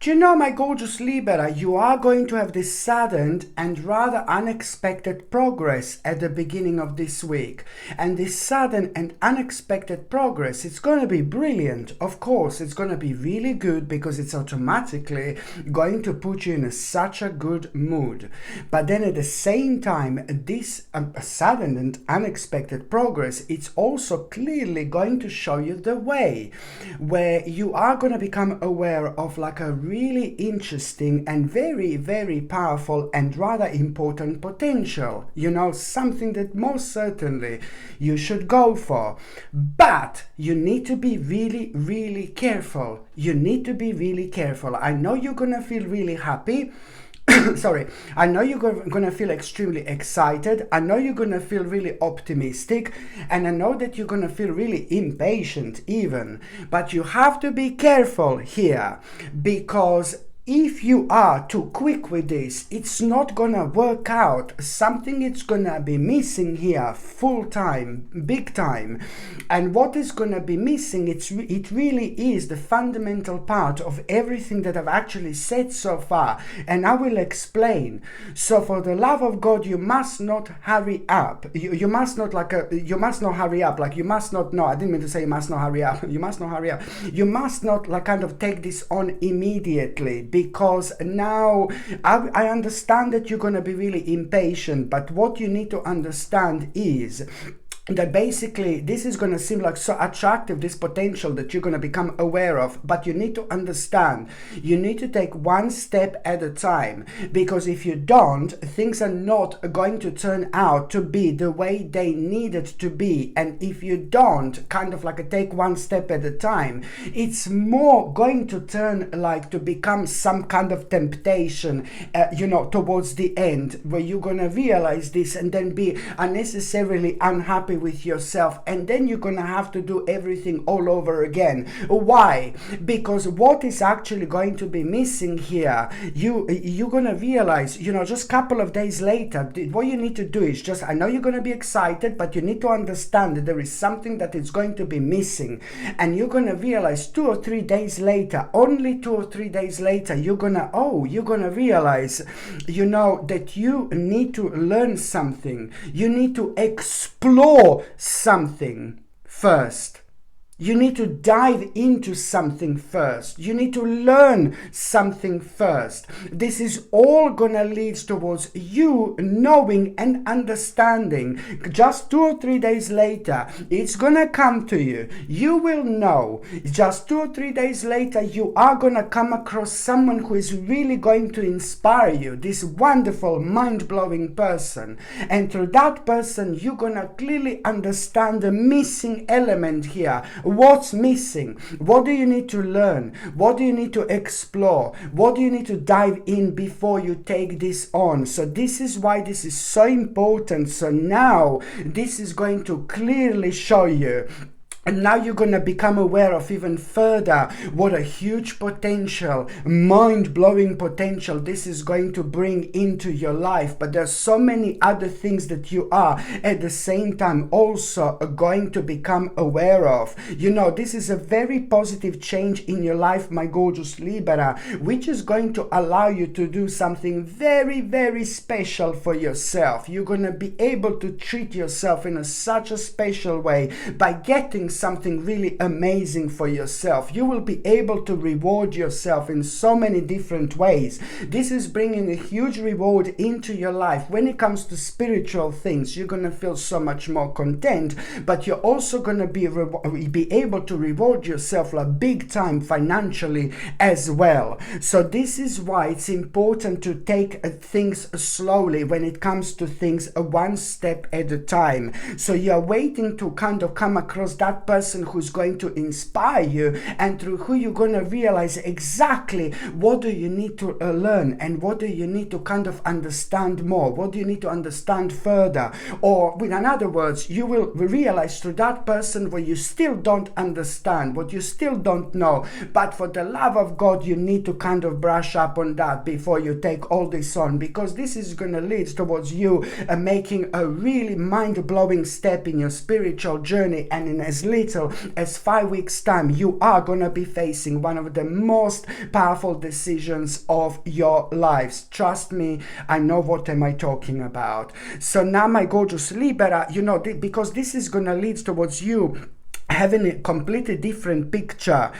Do you know, my gorgeous Libra, you are going to have this sudden and rather unexpected progress at the beginning of this week. And this sudden and unexpected progress, it's going to be brilliant. Of course, it's going to be really good because it's automatically going to put you in such a good mood. But then at the same time, this sudden and unexpected progress, it's also clearly going to show you the way where you are going to become aware of like a really interesting and very, very powerful and rather important potential. You know, something that most certainly you should go for. But you need to be really, really careful. You need to be really careful. I know you're going to feel really happy. Sorry, I know you're going to feel extremely excited. I know you're going to feel really optimistic. And I know that you're going to feel really impatient even. But you have to be careful here, because if you are too quick with this, it's not gonna work out. Something is gonna be missing here, full time, big time. And what is gonna be missing, it really is the fundamental part of everything that I've actually said so far. And I will explain. So for the love of God, you must not hurry up. You must not hurry up. Like you must not, no, I didn't mean to say you must not hurry up. You must not hurry up. You must not like kind of take this on immediately. Because now I understand that you're going to be really impatient, but what you need to understand is that basically this is going to seem like so attractive, this potential that you're going to become aware of, but you need to understand, you need to take one step at a time, because if you don't, things are not going to turn out to be the way they needed to be. And if you don't kind of like take one step at a time, it's more going to turn like to become some kind of temptation, towards the end, where you're going to realize this and then be unnecessarily unhappy with yourself, and then you're gonna have to do everything all over again. Why? Because what is actually going to be missing here, you're gonna realize, just a couple of days later, what you need to do is just, I know you're gonna be excited, but you need to understand that there is something that is going to be missing, and you're gonna realize 2 or 3 days later, only 2 or 3 days later, you're gonna realize, that you need to learn something. You need to explore something first. You need to dive into something first. You need to learn something first. This is all gonna lead towards you knowing and understanding. Just 2 or 3 days later, it's gonna come to you. You will know. Just 2 or 3 days later, you are gonna come across someone who is really going to inspire you. This wonderful, mind-blowing person. And through that person, you're gonna clearly understand the missing element here. What's missing? What do you need to learn? What do you need to explore? What do you need to dive in before you take this on? So this is why this is so important. So now this is going to clearly show you. And now you're going to become aware of even further what a huge potential, mind-blowing potential this is going to bring into your life. But there's so many other things that you are at the same time also going to become aware of. This is a very positive change in your life, my gorgeous Libra, which is going to allow you to do something very, very special for yourself. You're going to be able to treat yourself in such a special way by getting something really amazing for yourself. You will be able to reward yourself in so many different ways. This is bringing a huge reward into your life. When it comes to spiritual things, you're going to feel so much more content, but you're also going to be able to reward yourself like big time financially as well. So this is why it's important to take things slowly when it comes to things, one step at a time. So you're waiting to kind of come across that person who's going to inspire you, and through who you're going to realize exactly what do you need to learn, and what do you need to kind of understand more, what do you need to understand further. Or in other words, you will realize through that person what you still don't understand, what you still don't know, but for the love of God, you need to kind of brush up on that before you take all this on, because this is going to lead towards you making a really mind-blowing step in your spiritual journey. And in as little as 5 weeks time, you are going to be facing one of the most powerful decisions of your lives. Trust me, I know what am I talking about. So now, my gorgeous Libra, because this is going to lead towards you having a completely different picture,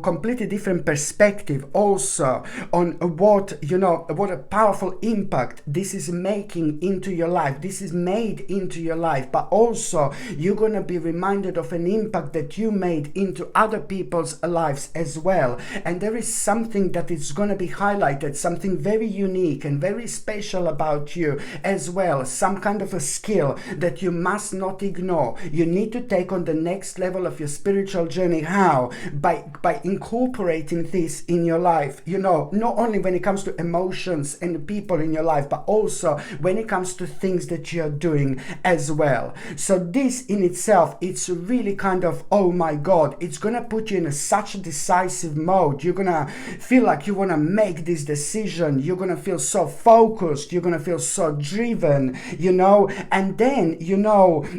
completely different perspective also on what a powerful impact this is making into your life. This is made into your life, but also you're going to be reminded of an impact that you made into other people's lives as well. And there is something that is going to be highlighted, something very unique and very special about you as well, some kind of a skill that you must not ignore. You need to take on the next level of your spiritual journey. How? By incorporating this in your life, not only when it comes to emotions and people in your life, but also when it comes to things that you're doing as well. So this in itself, it's really kind of, oh my God, it's gonna put you in such a decisive mode. You're gonna feel like you want to make this decision. You're gonna feel so focused. You're gonna feel so driven, and then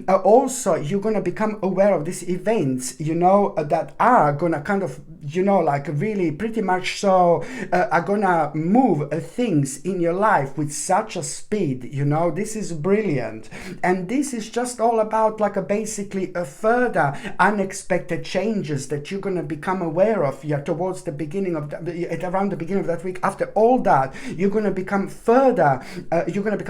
also you're gonna become aware of these events, that are gonna kind of, like really pretty much so, are gonna move things in your life with such a speed. This is brilliant. And this is just all about basically a further unexpected changes that you're gonna become aware of towards the beginning of around the beginning of that week. After all that, you're gonna become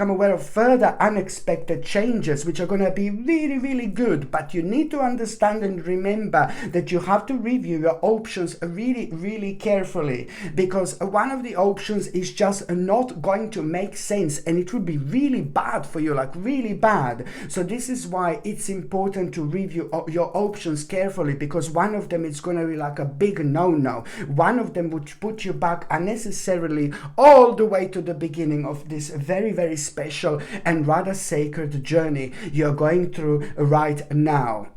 aware of further unexpected changes, which are gonna be really, really good. But you need to understand and remember that you have to review your options really, really carefully, because one of the options is just not going to make sense, and it would be really bad for you, really bad. So this is why it's important to review your options carefully, because one of them is going to be a big no-no. One of them would put you back unnecessarily all the way to the beginning of this very, very special and rather sacred journey you're going through right now.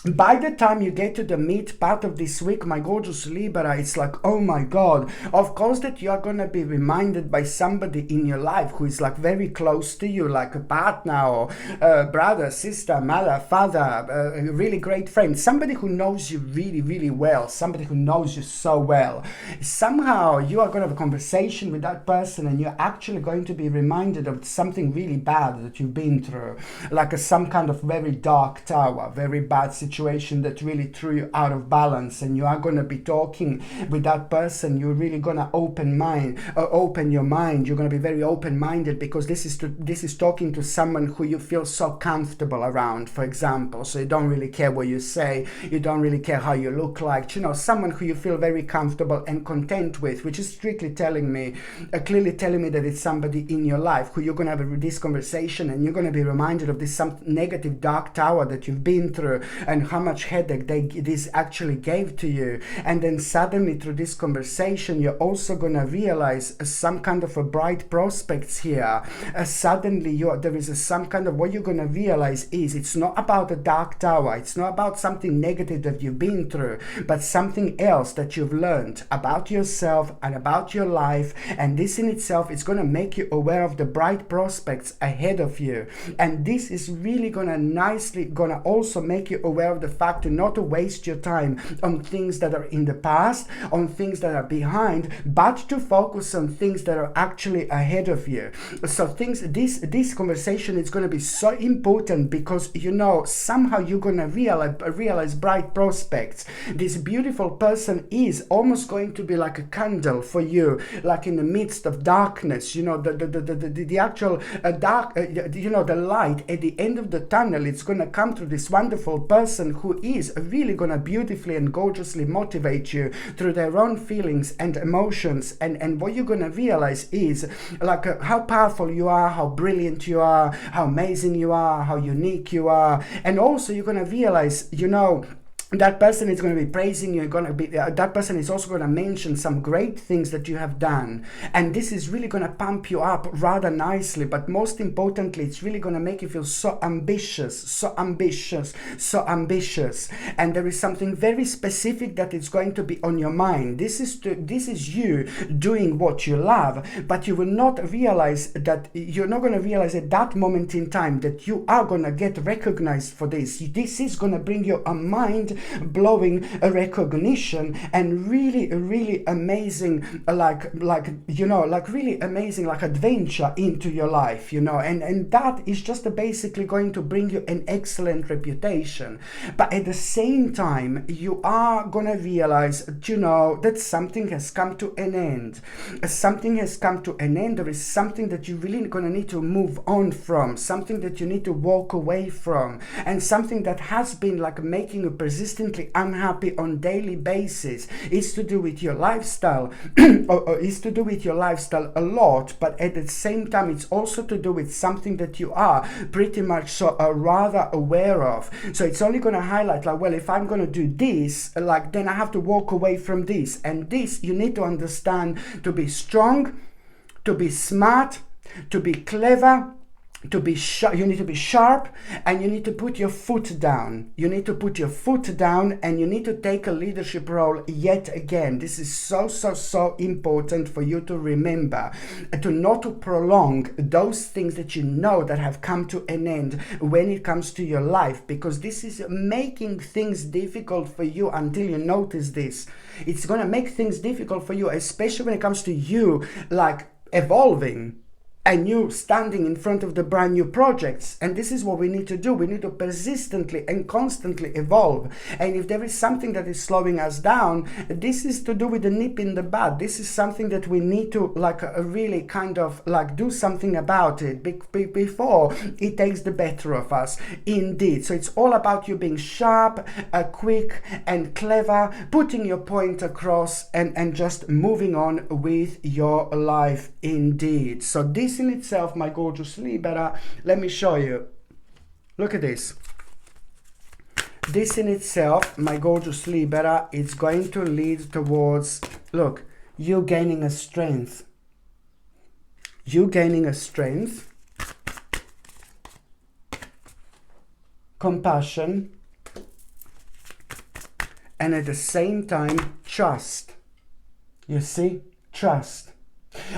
By the time you get to the mid part of this week, my gorgeous Libra, it's oh my God, of course that you are going to be reminded by somebody in your life who is very close to you, like a partner or brother, sister, mother, father, a really great friend, somebody who knows you really, really well, somebody who knows you so well. Somehow you are going to have a conversation with that person, and you're actually going to be reminded of something really bad that you've been through, some kind of very dark tower, very bad situation that really threw you out of balance. And you are going to be talking with that person. You're really going to open your mind. You're going to be very open-minded, because this is talking to someone who you feel so comfortable around, for example. So you don't really care what you say, you don't really care how you look like, someone who you feel very comfortable and content with, which is clearly telling me that it's somebody in your life who you're going to have this conversation, and you're going to be reminded of some negative dark tower that you've been through, and how much headache this actually gave to you. And then suddenly through this conversation, you're also going to realize some kind of a bright prospects here. Suddenly there is some kind of, what you're going to realize is it's not about a dark tower, it's not about something negative that you've been through, but something else that you've learned about yourself and about your life. And this in itself is going to make you aware of the bright prospects ahead of you. And this is really going to also make you aware of the fact to not to waste your time on things that are in the past, on things that are behind, but to focus on things that are actually ahead of you. So this conversation is going to be so important, because somehow you're going to realize bright prospects. This beautiful person is almost going to be like a candle for you, in the midst of darkness. The actual dark, the light at the end of the tunnel. It's going to come through this wonderful person who is really going to beautifully and gorgeously motivate you through their own feelings and emotions. And what you're going to realize is how powerful you are, how brilliant you are, how amazing you are, how unique you are. And also you're going to realize, that person is going to be praising you. That person is also going to mention some great things that you have done, and this is really going to pump you up rather nicely. But most importantly, it's really going to make you feel so ambitious, so ambitious, so ambitious. And there is something very specific that is going to be on your mind. This is you doing what you love, but you will not realize that, you're not going to realize at that moment in time that you are going to get recognized for this. This is going to bring you a mind blowing recognition and really amazing, really amazing adventure into your life, and that is just basically going to bring you an excellent reputation. But at the same time, you are gonna realize that something has come to an end. Something has come to an end. There is something that you really gonna need to move on from, something that you need to walk away from, and something that has been making you persistently unhappy on daily basis. It's to do with your lifestyle, or is to do with your lifestyle a lot, but at the same time it's also to do with something that you are pretty much so rather aware of. So it's only going to highlight well, if I'm going to do this, then I have to walk away from this, and this you need to understand to be strong, to be smart, to be clever, to be you need to be sharp, and you need to put your foot down. You need to put your foot down, and you need to take a leadership role yet again. This is so important for you to remember, to not to prolong those things that that have come to an end when it comes to your life, because this is making things difficult for you until you notice this. It's going to make things difficult for you, especially when it comes to you evolving and you standing in front of the brand new projects. And this is what we need to do. We need to persistently and constantly evolve. And if there is something that is slowing us down, this is to do with the nip in the bud. This is something that we need to really kind of do something about it before it takes the better of us. Indeed. So it's all about you being sharp, quick and clever, putting your point across, and just moving on with your life. Indeed. So this in itself, my gorgeous Libra, let me show you. Look at this. This in itself, my gorgeous Libra, it's going to lead towards, look, you gaining a strength. You gaining a strength, compassion, and at the same time, trust. You see? Trust.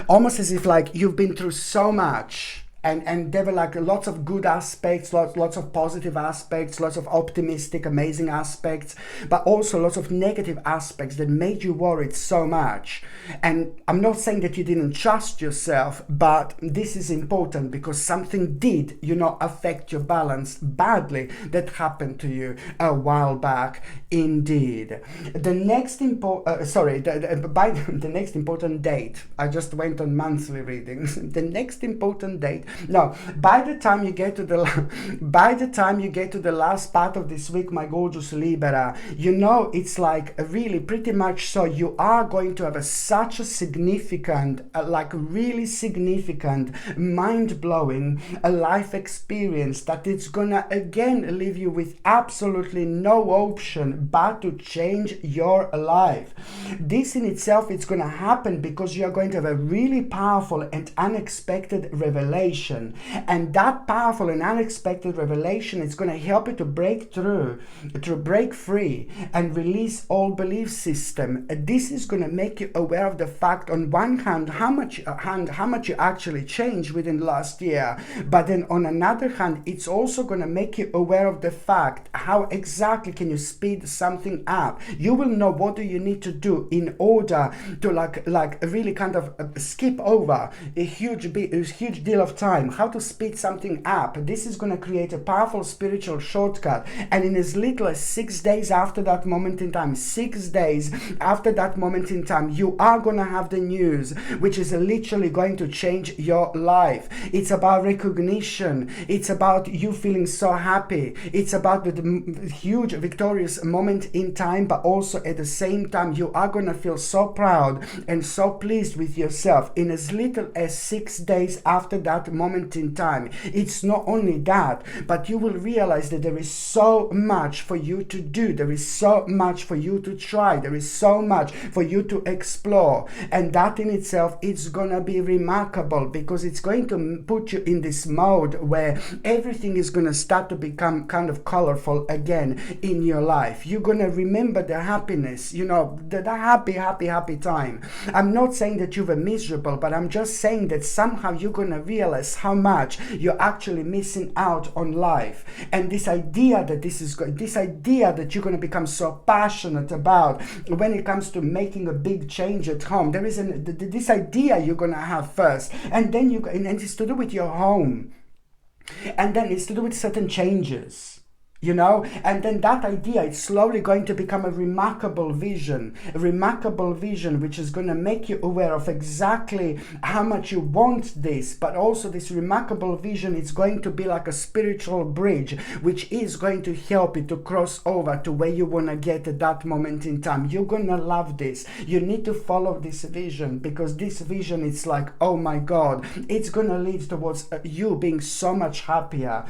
Almost as if you've been through so much, and there were lots of good aspects, lots of positive aspects, lots of optimistic, amazing aspects, but also lots of negative aspects that made you worried so much. And I'm not saying that you didn't trust yourself, but this is important because something did, affect your balance badly that happened to you a while back. Indeed. The next the next important date, I just went on monthly readings. The next important date. No, by the time you get to the last part of this week, my gorgeous Libra, it's really pretty much so you are going to have such a significant, really significant, mind-blowing life experience that it's gonna again leave you with absolutely no option but to change your life. This in itself, it's gonna happen because you are going to have a really powerful and unexpected revelation. And that powerful and unexpected revelation is going to help you to break through, to break free and release old belief system. This is going to make you aware of the fact, on one hand, how much you actually changed within the last year. But then on another hand, it's also going to make you aware of the fact how exactly can you speed something up. You will know what do you need to do in order to really kind of skip over a huge deal of time. How to speed something up. This is going to create a powerful spiritual shortcut, and in as little as 6 days after that moment in time, 6 days after that moment in time, you are going to have the news which is literally going to change your life. It's about recognition. It's about you feeling so happy. It's about the huge victorious moment in time, but also at the same time you are going to feel so proud and so pleased with yourself in as little as 6 days after that moment moment in time. It's not only that, but you will realize that there is so much for you to do. There is so much for you to try. There is so much for you to explore. And that in itself is gonna be remarkable, because it's going to put you in this mode where everything is gonna start to become kind of colorful again in your life. You're gonna remember the happiness, you know, the happy time. I'm not saying that you were miserable, but I'm just saying that somehow you're gonna realize how much you're actually missing out on life. And this idea that this idea that you're gonna become so passionate about when it comes to making a big change at home, there is this idea you're gonna have first, and then and it's to do with your home, and then it's to do with certain changes, you know, and then that idea is slowly going to become a remarkable vision which is going to make you aware of exactly how much you want this. But also this remarkable vision is going to be like a spiritual bridge, which is going to help you to cross over to where you want to get at that moment in time. You're going to love this. You need to follow this vision, because this vision, it's like, oh my God, it's going to lead towards you being so much happier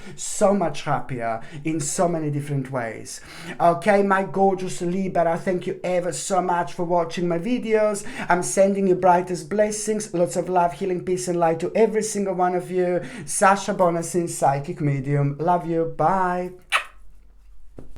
in so many different ways. Okay, my gorgeous Libra, thank you ever so much for watching my videos. I'm sending you brightest blessings, lots of love, healing, peace and light to every single one of you. Sasha Bonasin, psychic medium. Love you. Bye.